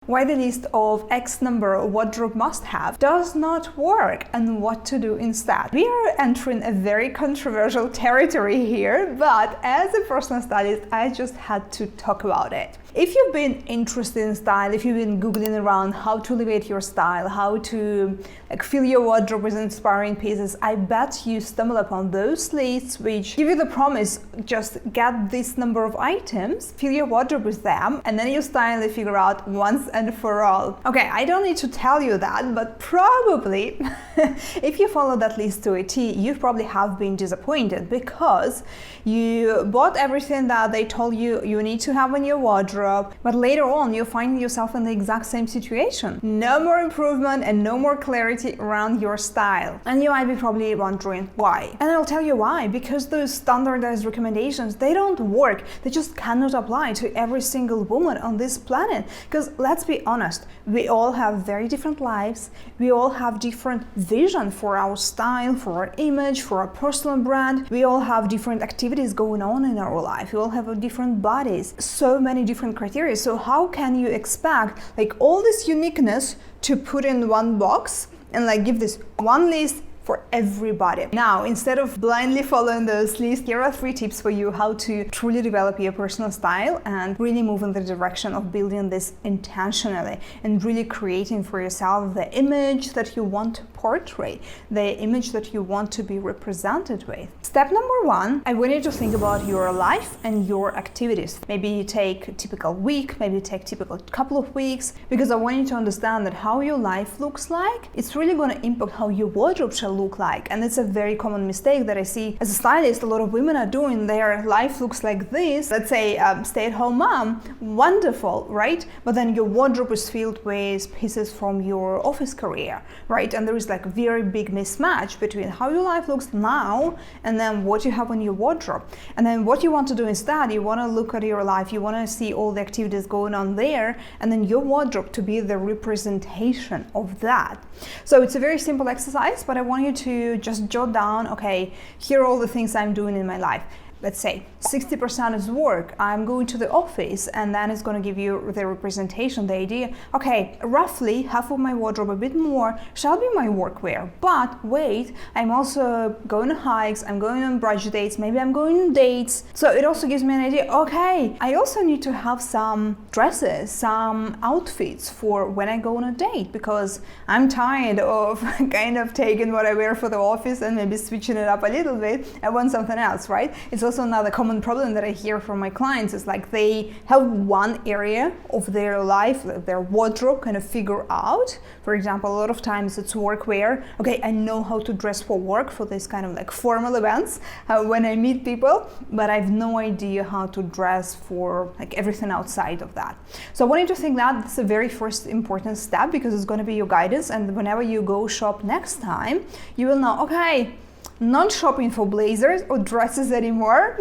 Why the list of X number of wardrobe must-have does not work and what to do instead. We are entering a very controversial territory here, but as a personal stylist, I just had to talk about it. If you've been interested in style, if you've been Googling around how to elevate your style, how to fill your wardrobe with inspiring pieces, I bet you stumble upon those lists which give you the promise, just get this number of items, fill your wardrobe with them, and then you style and figure out once and for all. Okay, I don't need to tell you that, but probably if you follow that list to a T, you probably have been disappointed because you bought everything that they told you you need to have in your wardrobe, but later on you find yourself in the exact same situation. No more improvement and no more clarity around your style. And you might be probably wondering why. And I'll tell you why. Because those standardized recommendations, they don't work. They just cannot apply to every single woman on this planet. Because let's be honest, we all have very different lives. We all have different vision for our style, for our image, for our personal brand. We all have different activities going on in our life. We all have different bodies. So many different criteria. So how can you expect all this uniqueness to put in one box and give this one list for everybody? Now, instead of blindly following those lists, here are 3 tips for you how to truly develop your personal style and really move in the direction of building this intentionally and really creating for yourself the image that you want to portray, the image that you want to be represented with. Step number 1, I want you to think about your life and your activities. Maybe you take a typical week, maybe you take a typical couple of weeks, because I want you to understand that how your life looks like, it's really going to impact how your wardrobe shall look like. And it's a very common mistake that I see as a stylist a lot of women are doing. Their life looks like this. Let's say stay-at-home mom, wonderful, right? But then your wardrobe is filled with pieces from your office career, right? And there is a very big mismatch between how your life looks now and then what you have in your wardrobe. And then what you want to do instead, you want to look at your life, you want to see all the activities going on there, and then your wardrobe to be the representation of that. So it's a very simple exercise, but I want you to just jot down, okay, here are all the things I'm doing in my life. Let's say 60% is work. I'm going to the office, and then it's going to give you the representation, the idea. Okay, roughly half of my wardrobe, a bit more, shall be my workwear. But wait, I'm also going on hikes, I'm going on brunch dates, maybe I'm going on dates. So it also gives me an idea, okay, I also need to have some dresses, some outfits for when I go on a date, because I'm tired of kind of taking what I wear for the office and maybe switching it up a little bit. I want something else, right? It's also another common problem that I hear from my clients is they have one area of their life, their wardrobe kind of figure out. For example, a lot of times it's workwear. Okay, I know how to dress for work, for this kind of formal events when I meet people, but I have no idea how to dress for everything outside of that. So I want you to think that that's the very first important step, because it's going to be your guidance, and whenever you go shop next time, you will know, okay, not shopping for blazers or dresses anymore.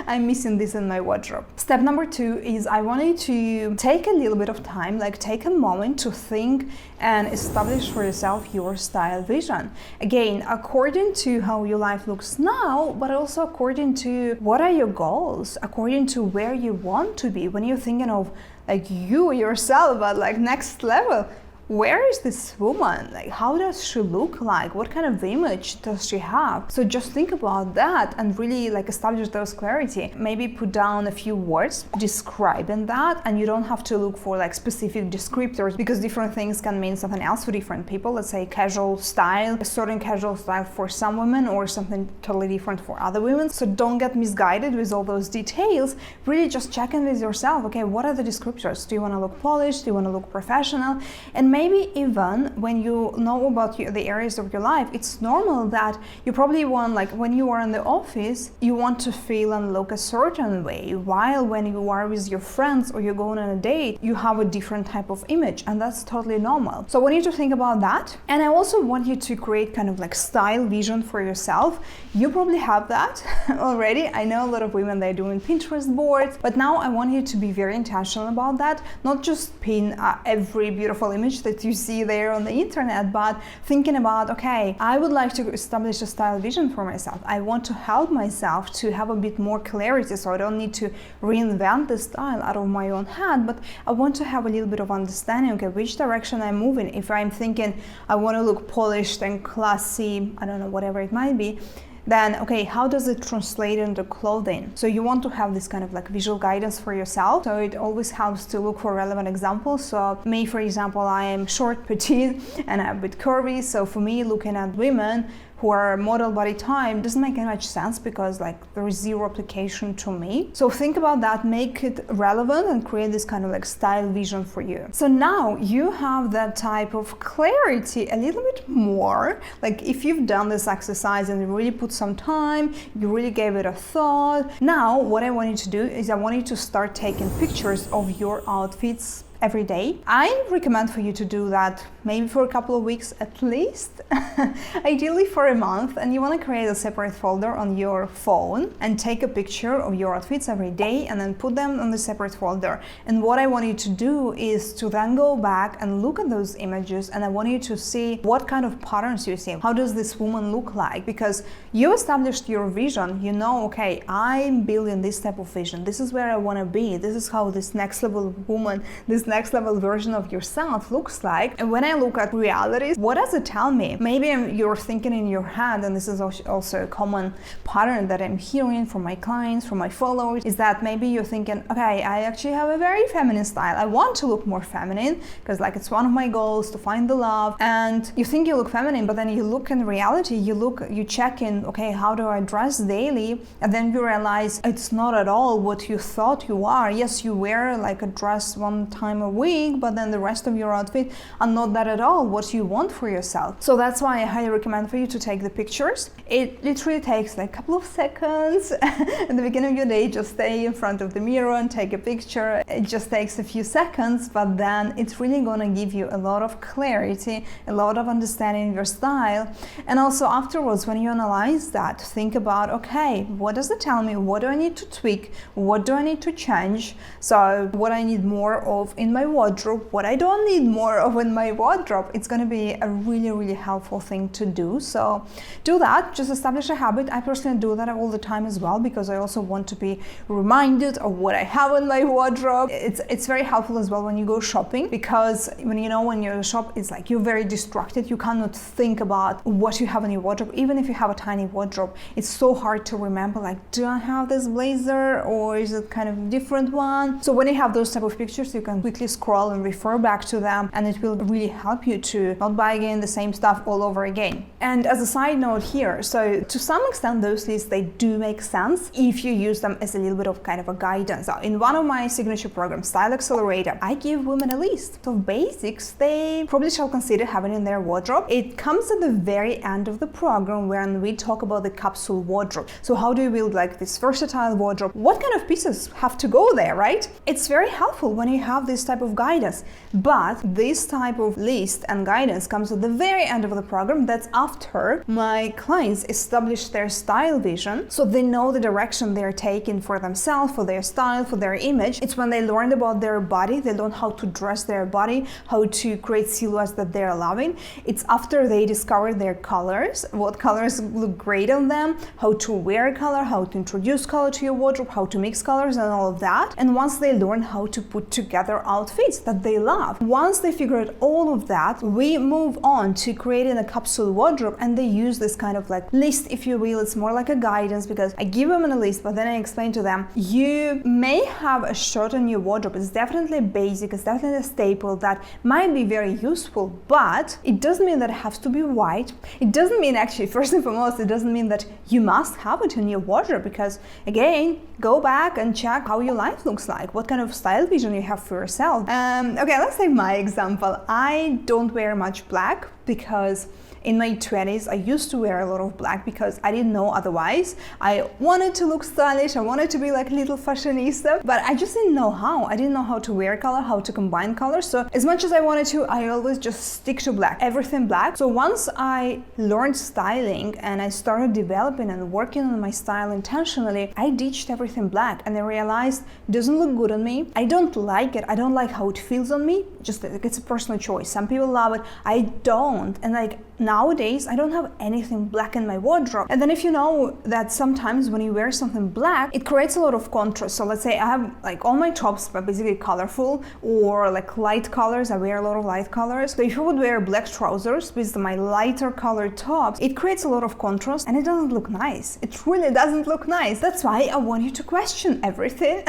I'm missing this in my wardrobe. Step number 2 is I want you to take a little bit of time, take a moment to think and establish for yourself your style vision. Again, according to how your life looks now, but also according to what are your goals, according to where you want to be. When you're thinking of you yourself at next level, where is this woman? How does she look like? What kind of image does she have? So just think about that and really establish those clarity. Maybe put down a few words describing that, and you don't have to look for specific descriptors, because different things can mean something else for different people. Let's say casual style, a certain casual style for some women or something totally different for other women. So don't get misguided with all those details. Really just check in with yourself. Okay, what are the descriptors? Do you want to look polished? Do you want to look professional? And maybe even when you know about the areas of your life, it's normal that you probably want, when you are in the office, you want to feel and look a certain way, while when you are with your friends or you're going on a date, you have a different type of image, and that's totally normal. So I want you to think about that. And I also want you to create kind of style vision for yourself. You probably have that already. I know a lot of women, they're doing Pinterest boards, but now I want you to be very intentional about that, not just pin every beautiful image that that you see there on the internet, but thinking about, okay, I would like to establish a style vision for myself. I want to help myself to have a bit more clarity, so I don't need to reinvent the style out of my own head, but I want to have a little bit of understanding, okay, which direction I'm moving. If I'm thinking I want to look polished and classy, I don't know, whatever it might be, then okay, how does it translate into clothing? So you want to have this kind of like visual guidance for yourself. So it always helps to look for relevant examples. So me, for example, I am short, petite, and I'm a bit curvy. So for me, looking at women who are model body type doesn't make much sense because like there is zero application to me. So think about that, make it relevant and create this kind of like style vision for you. So now you have that type of clarity a little bit more. Like if you've done this exercise and you really put some time, you really gave it a thought. Now what I want you to do is I want you to start taking pictures of your outfits every day. I recommend for you to do that maybe for a couple of weeks at least, ideally for a month, and you want to create a separate folder on your phone and take a picture of your outfits every day and then put them on the separate folder. And what I want you to do is to then go back and look at those images, and I want you to see what kind of patterns you see. How does this woman look like? Because you established your vision, you know, okay, I'm building this type of vision. This is where I want to be. This is how this next level woman, this next level version of yourself looks like. And when I look at reality, what does it tell me? Maybe you're thinking in your head, and this is also a common pattern that I'm hearing from my clients, from my followers, is that maybe you're thinking, okay, I actually have a very feminine style. I want to look more feminine because like it's one of my goals to find the love. And you think you look feminine, but then you look in reality, you check in, okay, how do I dress daily? And then you realize it's not at all what you thought you are. Yes, you wear like a dress one time a week, but then the rest of your outfit are not that at all what you want for yourself. So that's why I highly recommend for you to take the pictures. It literally takes like a couple of seconds at the beginning of your day. Just stay in front of the mirror and take a picture. It just takes a few seconds, but then it's really going to give you a lot of clarity, a lot of understanding of your style. And also afterwards, when you analyze that, think about, okay, what does it tell me? What do I need to tweak? What do I need to change? So what I need more of in my wardrobe, what I don't need more of in my wardrobe. It's going to be a really, really helpful thing to do. So do that, just establish a habit. I personally do that all the time as well, because I also want to be reminded of what I have in my wardrobe. It's very helpful as well when you go shopping, because when you shop, it's like you're very distracted. You cannot think about what you have in your wardrobe. Even if you have a tiny wardrobe, it's so hard to remember, like, do I have this blazer or is it kind of a different one? So when you have those type of pictures, you can quickly scroll and refer back to them, and it will really help you to not buy again the same stuff all over again. And as a side note here, so to some extent those lists, they do make sense if you use them as a little bit of kind of a guidance. So in one of my signature programs, Style Accelerator, I give women a list of basics they probably shall consider having in their wardrobe. It comes at the very end of the program when we talk about the capsule wardrobe. So how do you build like this versatile wardrobe? What kind of pieces have to go there, right? It's very helpful when you have this type of guidance, but this type of list and guidance comes at the very end of the program. That's after my clients establish their style vision, so they know the direction they're taking for themselves, for their style, for their image. It's when they learn about their body, they learn how to dress their body, how to create silhouettes that they're loving. It's after they discover their colors, what colors look great on them, how to wear color, how to introduce color to your wardrobe, how to mix colors and all of that. And once they learn how to put together outfits that they love, once they figure out all of that, we move on to creating a capsule wardrobe, and they use this kind of like list, if you will. It's more like a guidance, because I give them a list, but then I explain to them, you may have a shirt in your wardrobe. It's definitely basic, it's definitely a staple that might be very useful, but it doesn't mean that it has to be white. It doesn't mean, actually, first and foremost, it doesn't mean that you must have it in your wardrobe, because again, go back and check how your life looks like, what kind of style vision you have for yourself. Okay, let's take my example. I don't wear much black because in my 20s, I used to wear a lot of black because I didn't know otherwise. I wanted to look stylish, I wanted to be like a little fashionista, but I just didn't know how. I didn't know how to wear color, how to combine colors. So as much as I wanted to, I always just stick to black, everything black. So once I learned styling and I started developing and working on my style intentionally, I ditched everything black, and I realized it doesn't look good on me. I don't like it. I don't like how it feels on me. just like it's a personal choice. Some people love it, I don't. And like nowadays I don't have anything black in my wardrobe. And then if you know that sometimes when you wear something black, it creates a lot of contrast. So let's say I have like all my tops are basically colorful or like light colors. I wear a lot of light colors. So if you would wear black trousers with my lighter colored tops, it creates a lot of contrast and it doesn't look nice. It really doesn't look nice. That's why I want you to question everything.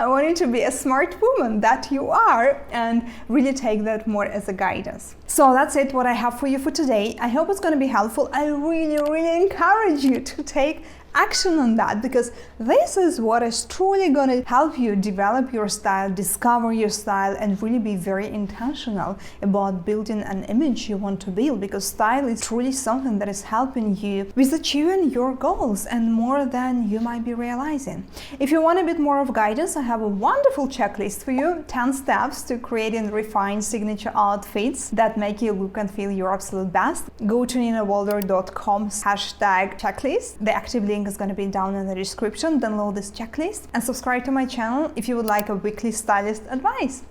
I want you to be a smart woman that you are and really take that more as a guidance. So that's it, what I have for you for today. I hope it's going to be helpful. I really encourage you to take action on that, because this is what is truly going to help you develop your style, discover your style, and really be very intentional about building an image you want to build, because style is truly something that is helping you with achieving your goals and more than you might be realizing. If you want a bit more of guidance, I have a wonderful checklist for you, 10 steps to creating refined signature outfits that make you look and feel your absolute best. Go to ninawalder.com/checklist. The active link is going to be down in the description. Download this checklist and subscribe to my channel if you would like a weekly stylist advice.